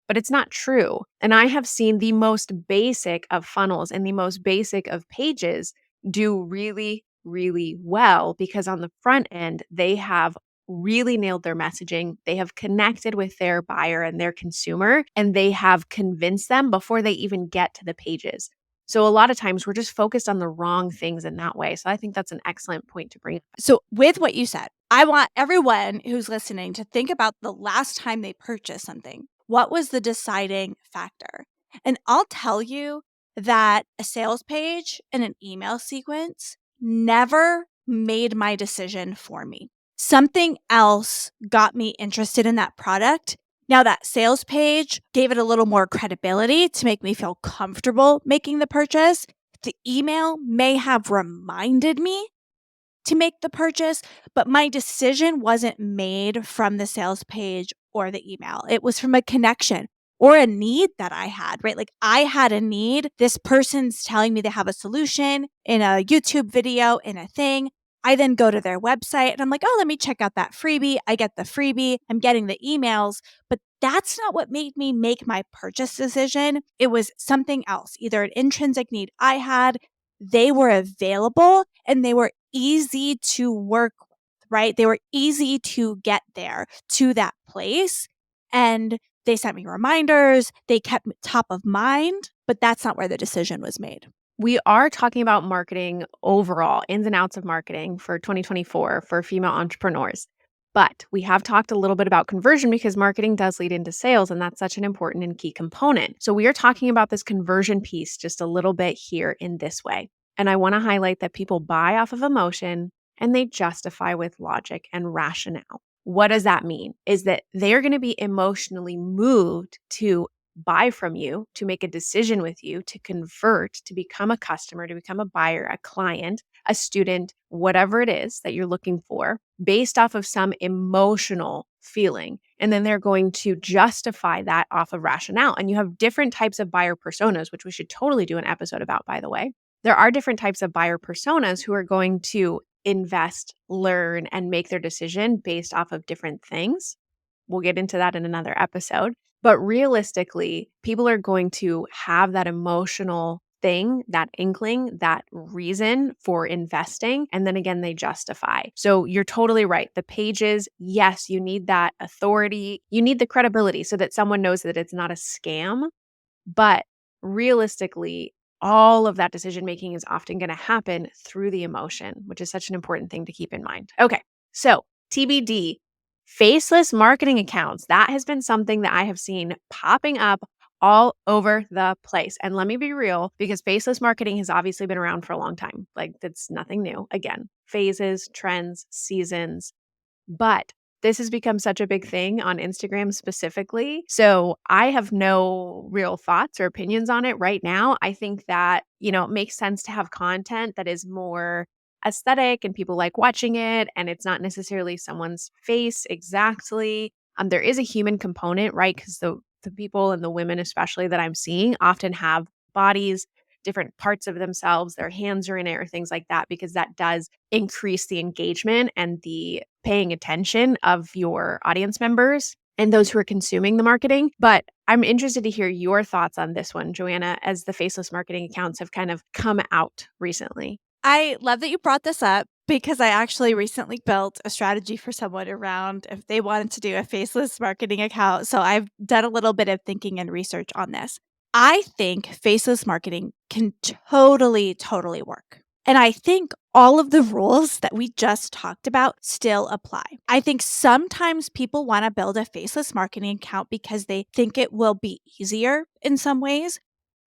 But it's not true. And I have seen the most basic of funnels and the most basic of pages do really, really well because on the front end, they have really nailed their messaging. They have connected with their buyer and their consumer, and they have convinced them before they even get to the pages. So a lot of times we're just focused on the wrong things in that way. So I think that's an excellent point to bring up. So with what you said, I want everyone who's listening to think about the last time they purchased something. What was the deciding factor? And I'll tell you that a sales page and an email sequence never made my decision for me. Something else got me interested in that product. Now, that sales page gave it a little more credibility to make me feel comfortable making the purchase. The email may have reminded me to make the purchase, but my decision wasn't made from the sales page or the email. It was from a connection or a need that I had, right? Like I had a need. This person's telling me they have a solution in a YouTube video, in a thing. I then go to their website and I'm like, oh, let me check out that freebie. I get the freebie. I'm getting the emails, but that's not what made me make my purchase decision. It was something else, either an intrinsic need I had, they were available, and they were easy to work with, right? They were easy to get there to that place. And they sent me reminders. They kept me top of mind, but that's not where the decision was made. We are talking about marketing overall, ins and outs of marketing for 2024 for female entrepreneurs. But we have talked a little bit about conversion because marketing does lead into sales, and that's such an important and key component. So we are talking about this conversion piece just a little bit here in this way. And I want to highlight that people buy off of emotion and they justify with logic and rationale. What does that mean? Is that they're going to be emotionally moved to buy from you, to make a decision with you, to convert, to become a customer, to become a buyer, a client, a student, whatever it is that you're looking for, based off of some emotional feeling. And then they're going to justify that off of rationale. And you have different types of buyer personas, which we should totally do an episode about, by the way. There are different types of buyer personas who are going to invest, learn, and make their decision based off of different things. We'll get into that in another episode. But realistically, people are going to have that emotional thing, that inkling, that reason for investing. And then again, they justify. So you're totally right. The pages, yes, you need that authority. You need the credibility so that someone knows that it's not a scam. But realistically, all of that decision making is often going to happen through the emotion, which is such an important thing to keep in mind. Okay. So TBD, faceless marketing accounts. That has been something that I have seen popping up all over the place. And let me be real, because faceless marketing has obviously been around for a long time. Like, that's nothing new. Again, phases, trends, seasons. But this has become such a big thing on Instagram specifically. So I have no real thoughts or opinions on it right now. I think that, it makes sense to have content that is more aesthetic and people like watching it, and it's not necessarily someone's face exactly. There is a human component, right? Because the people and the women, especially that I'm seeing, often have bodies, different parts of themselves, their hands are in it or things like that, because that does increase the engagement and the paying attention of your audience members and those who are consuming the marketing. But I'm interested to hear your thoughts on this one, Joanna, as the faceless marketing accounts have kind of come out recently. I love that you brought this up because I actually recently built a strategy for someone around if they wanted to do a faceless marketing account. So I've done a little bit of thinking and research on this. I think faceless marketing can totally work. And I think all of the rules that we just talked about still apply. I think sometimes people want to build a faceless marketing account because they think it will be easier in some ways.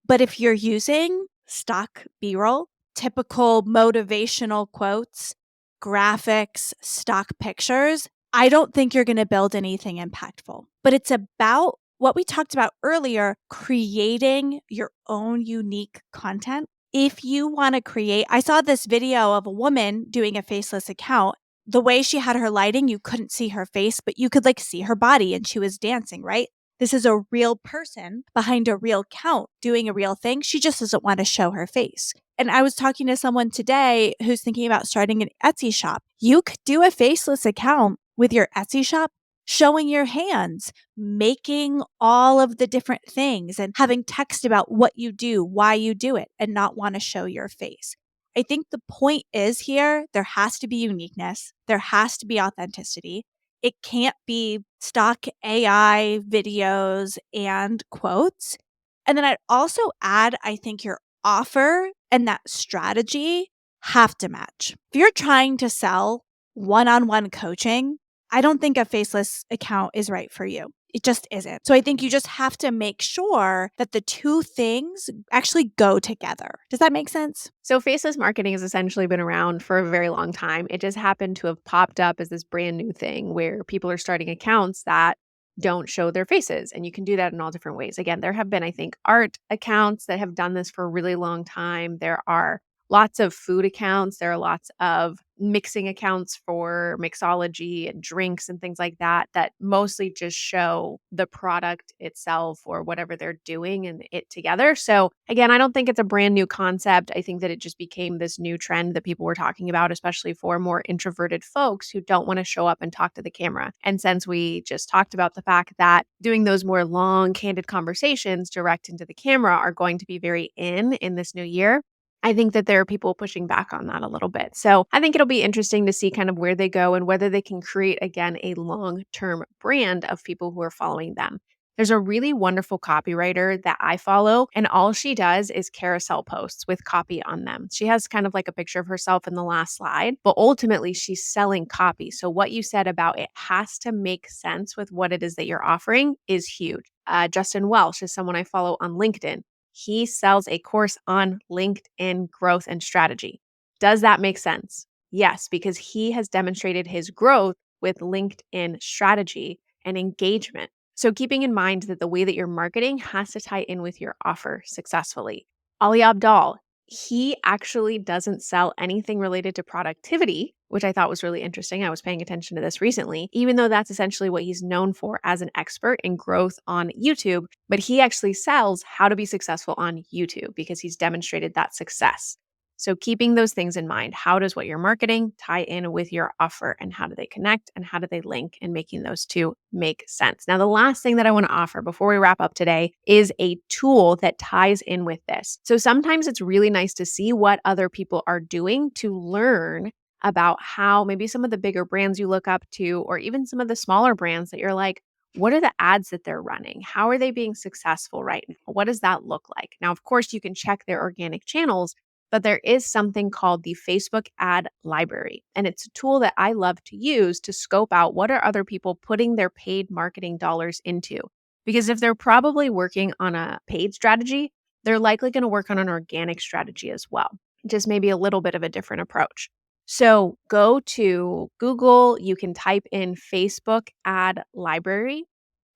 But if you're using stock B roll, typical motivational quotes, graphics, stock pictures, I don't think you're going to build anything impactful. But it's about what we talked about earlier, creating your own unique content. If you want to create, I saw this video of a woman doing a faceless account. The way she had her lighting, you couldn't see her face, but you could see her body and she was dancing, right? This is a real person behind a real account doing a real thing. She just doesn't want to show her face. And I was talking to someone today who's thinking about starting an Etsy shop. You could do a faceless account with your Etsy shop, showing your hands, making all of the different things and having text about what you do, why you do it, and not want to show your face. I think the point is here, there has to be uniqueness, there has to be authenticity. It can't be stock AI videos and quotes. And then I'd also add, I think your offer and that strategy have to match. If you're trying to sell one on one coaching, I don't think a faceless account is right for you. It just isn't. So I think you just have to make sure that the two things actually go together. Does that make sense? So faceless marketing has essentially been around for a very long time. It just happened to have popped up as this brand new thing where people are starting accounts that don't show their faces. And you can do that in all different ways. Again, there have been, I think, art accounts that have done this for a really long time. There are lots of food accounts. There are lots of mixing accounts for mixology and drinks and things like that, that mostly just show the product itself or whatever they're doing and it together. So again, I don't think it's a brand new concept. I think that it just became this new trend that people were talking about, especially for more introverted folks who don't want to show up and talk to the camera. And since we just talked about the fact that doing those more long, candid conversations direct into the camera are going to be very in this new year, I think that there are people pushing back on that a little bit. So I think it'll be interesting to see kind of where they go and whether they can create, again, a long-term brand of people who are following them. There's a really wonderful copywriter that I follow, and all she does is carousel posts with copy on them. She has kind of like a picture of herself in the last slide, but ultimately she's selling copy. So what you said about it has to make sense with what it is that you're offering is huge. Justin Welsh is someone I follow on LinkedIn. He sells a course on LinkedIn growth and strategy. Does that make sense? Yes, because he has demonstrated his growth with LinkedIn strategy and engagement. So keeping in mind that the way that you're marketing has to tie in with your offer successfully. Ali Abdal, he actually doesn't sell anything related to productivity, which I thought was really interesting. I was paying attention to this recently, even though that's essentially what he's known for as an expert in growth on YouTube. But he actually sells how to be successful on YouTube because he's demonstrated that success. So, keeping those things in mind, how does what you're marketing tie in with your offer, and how do they connect and how do they link, and making those two make sense? Now, the last thing that I want to offer before we wrap up today is a tool that ties in with this. So, sometimes it's really nice to see what other people are doing to learn about how maybe some of the bigger brands you look up to, or even some of the smaller brands that you're like, what are the ads that they're running? How are they being successful right now? What does that look like? Now, of course, you can check their organic channels, but there is something called the Facebook ad library. And it's a tool that I love to use to scope out what are other people putting their paid marketing dollars into. Because if they're probably working on a paid strategy, they're likely going to work on an organic strategy as well, just maybe a little bit of a different approach. So go to Google, you can type in Facebook ad library,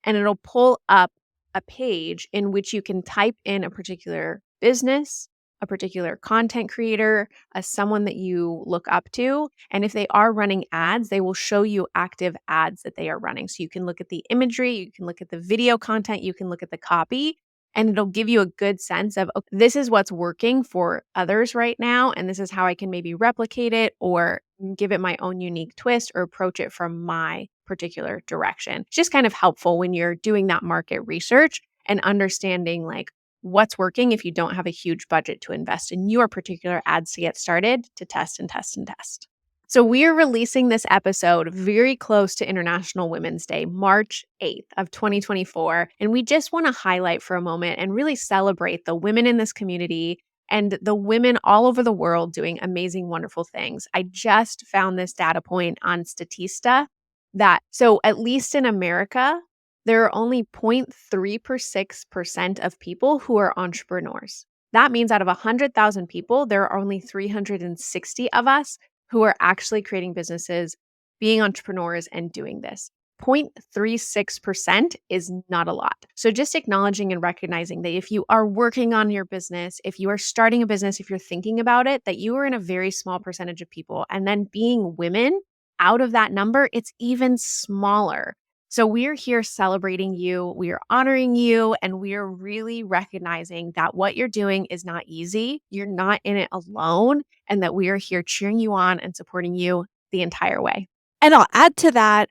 and it'll pull up a page in which you can type in a particular business, a particular content creator, as someone that you look up to. And if they are running ads, they will show you active ads that they are running. So you can look at the imagery, you can look at the video content, you can look at the copy, and it'll give you a good sense of, okay, this is what's working for others right now. And this is how I can maybe replicate it or give it my own unique twist or approach it from my particular direction. It's just kind of helpful when you're doing that market research and understanding like what's working if you don't have a huge budget to invest in your particular ads to get started, to test and test and test. So we are releasing this episode very close to International Women's Day, March 8th of 2024. And we just want to highlight for a moment and really celebrate the women in this community and the women all over the world doing amazing, wonderful things. I just found this data point on Statista that, so at least in America, there are only 0.36% of people who are entrepreneurs. That means out of 100,000 people, there are only 360 of us who are actually creating businesses, being entrepreneurs, and doing this. 0.36% is not a lot. So just acknowledging and recognizing that if you are working on your business, if you are starting a business, if you're thinking about it, that you are in a very small percentage of people. And then being women, out of that number, it's even smaller. So we're here celebrating you, we are honoring you, and we are really recognizing that what you're doing is not easy. You're not in it alone, and that we are here cheering you on and supporting you the entire way. And I'll add to that,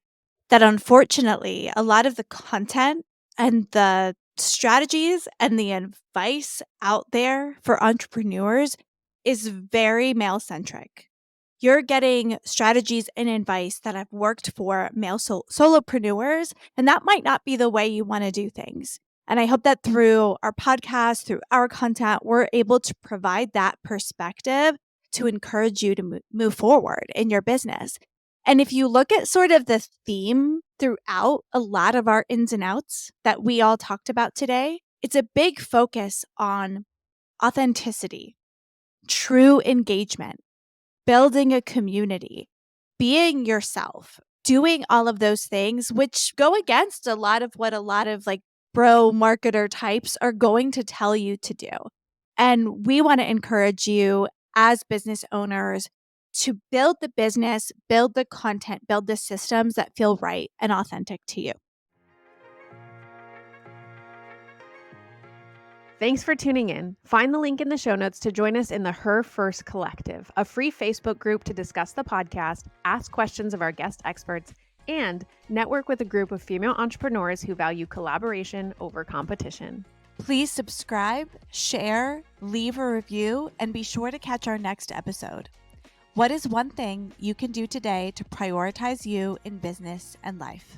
that unfortunately, a lot of the content and the strategies and the advice out there for entrepreneurs is very male-centric. You're getting strategies and advice that have worked for male solopreneurs, and that might not be the way you want to do things. And I hope that through our podcast, through our content, we're able to provide that perspective to encourage you to move forward in your business. And if you look at sort of the theme throughout a lot of our ins and outs that we all talked about today, it's a big focus on authenticity, true engagement, building a community, being yourself, doing all of those things, which go against a lot of what a lot of like bro marketer types are going to tell you to do. And we want to encourage you as business owners to build the business, build the content, build the systems that feel right and authentic to you. Thanks for tuning in. Find the link in the show notes to join us in the Her First Collective, a free Facebook group to discuss the podcast, ask questions of our guest experts, and network with a group of female entrepreneurs who value collaboration over competition. Please subscribe, share, leave a review, and be sure to catch our next episode. What is one thing you can do today to prioritize you in business and life?